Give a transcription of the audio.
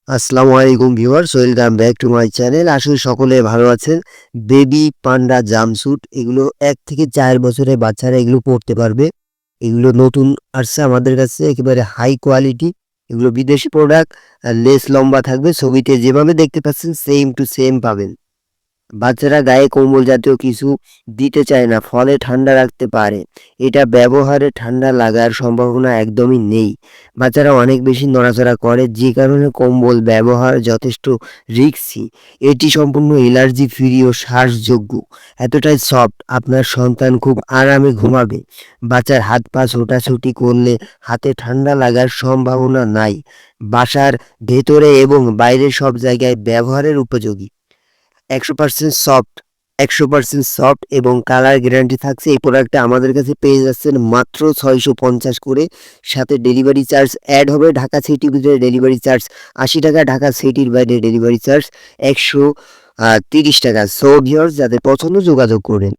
আসসালামু আলাইকুম viewers, welcome back to my channel. আসলে সকলে ভালো আছেন। বেবি পান্ডা জাম্পস্যুট এগুলো ১ থেকে ৪ বছরের বাচ্চারা এগুলো পড়তে পারবে। এগুলো নতুন আসছে আমাদের কাছে, একেবারে হাই কোয়ালিটি। এগুলো বিদেশি প্রোডাক্ট। লেস লম্বা থাকবে, ছবিতে যেভাবে দেখতে পাচ্ছেন সেম টু সেম পাবেন। বাচ্চারা গায়ে কম্বল জাতীয় কিছু দিতে চায় না, ফলে ঠান্ডা রাখতে পারে। এটা ব্যবহারে ঠান্ডা লাগার সম্ভাবনা একদমই নেই। বাচ্চারা অনেক বেশি নড়াচড়া করে, যে কারণে কম্বল ব্যবহার যথেষ্ট রিস্কি। এটি সম্পূর্ণ অ্যালার্জি ফ্রি ও শ্বাসযোগ্য। এতটাই সফট, আপনার সন্তান খুব আরামে ঘুমাবে। বাচ্চার হাত পা ছোটাছুটি করলে হাতে ঠান্ডা লাগার সম্ভাবনা নাই। বাসার ভেতরে এবং বাইরে সব জায়গায় ব্যবহারের উপযোগী। 100% সফট, 100% সফট এবং কালার গ্যারান্টি থাকছে। এই প্রোডাক্টটা আমাদের কাছে পেয়ে যাচ্ছেন মাত্র 650 করে। সাথে ডেলিভারি চার্জ অ্যাড হবে। ঢাকা সিটির ভিতরে ডেলিভারি চার্জ 80 টাকা, ঢাকা সিটির বাইরে ডেলিভারি চার্জ 130 টাকা। সো ভিউয়ার্স, যাদের পছন্দ যোগাযোগ করবেন।